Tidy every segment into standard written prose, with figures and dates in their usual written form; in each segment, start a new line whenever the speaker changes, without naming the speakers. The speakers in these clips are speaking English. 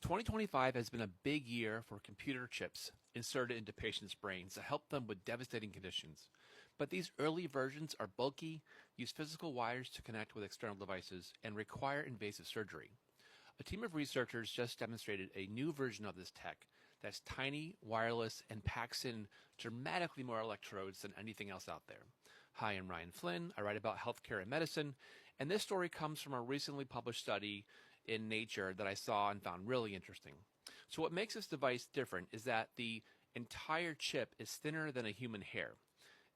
2025 has been a big year for computer chips inserted into patients' brains to help them with devastating conditions. But these early versions are bulky, use physical wires to connect with external devices, and require invasive surgery. A team of researchers just demonstrated a new version of this tech that's tiny, wireless, and packs in dramatically more electrodes than anything else out there. Hi, I'm Ryan Flynn. I write about healthcare and medicine, and this story comes from a recently published study in Nature that I saw and found really interesting. So what makes this device different is that the entire chip is thinner than a human hair.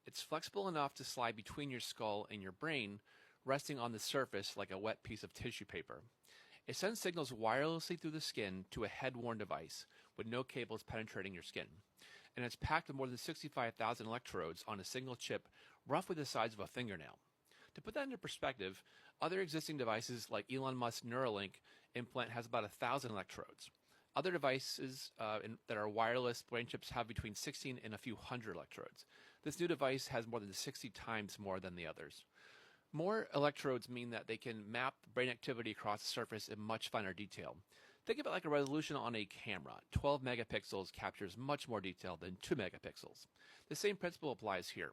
It's flexible enough to slide between your skull and your brain, resting on the surface like a wet piece of tissue paper. It sends signals wirelessly through the skin to a head-worn device with no cables penetrating your skin. And it's packed with more than 65,000 electrodes on a single chip, roughly the size of a fingernail. To put that into perspective, other existing devices like Elon Musk's Neuralink implant has about 1,000 electrodes. Other devices that are wireless brain chips have between 16 and a few hundred electrodes. This new device has more than 60 times more than the others. More electrodes mean that they can map brain activity across the surface in much finer detail. Think of it like a resolution on a camera. 12 megapixels captures much more detail than 2 megapixels. The same principle applies here.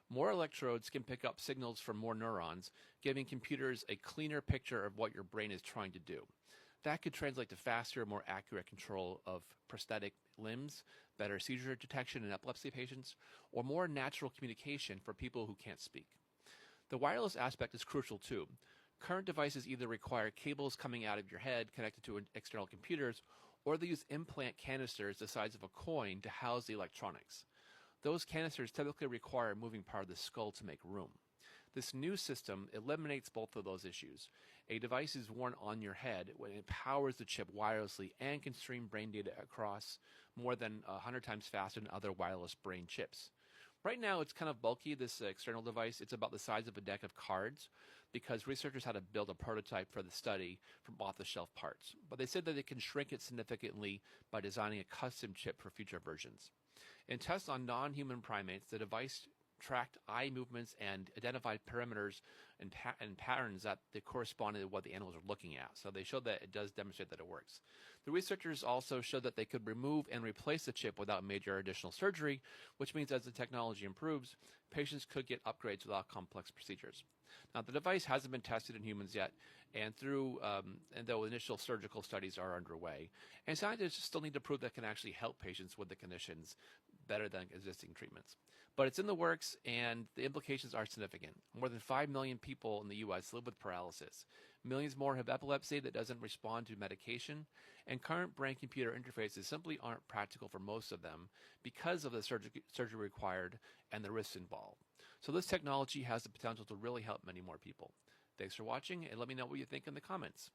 More electrodes can pick up signals from more neurons, giving computers a cleaner picture of what your brain is trying to do. That could translate to faster, more accurate control of prosthetic limbs, better seizure detection in epilepsy patients, or more natural communication for people who can't speak. The wireless aspect is crucial too. Current devices either require cables coming out of your head connected to external computers, or they use implant canisters the size of a coin to house the electronics. Those canisters typically require a moving part of the skull to make room. This new system eliminates both of those issues. A device is worn on your head when it powers the chip wirelessly and can stream brain data across more than 100 times faster than other wireless brain chips. Right now, it's kind of bulky, this external device. It's about the size of a deck of cards because researchers had to build a prototype for the study from off-the-shelf parts. But they said that they can shrink it significantly by designing a custom chip for future versions. In tests on non-human primates, the device tracked eye movements and identified perimeters and patterns that they corresponded to what the animals are looking at. So they showed that it does demonstrate that it works. The researchers also showed that they could remove and replace the chip without major additional surgery, which means as the technology improves, patients could get upgrades without complex procedures. Now, the device hasn't been tested in humans yet, and though initial surgical studies are underway, and scientists still need to prove that it can actually help patients with the conditions better than existing treatments. But it's in the works, and the implications are significant. More than 5 million people in the U.S. live with paralysis. Millions more have epilepsy that doesn't respond to medication, and current brain-computer interfaces simply aren't practical for most of them because of the surgery required and the risks involved. So this technology has the potential to really help many more people. Thanks for watching, and let me know what you think in the comments.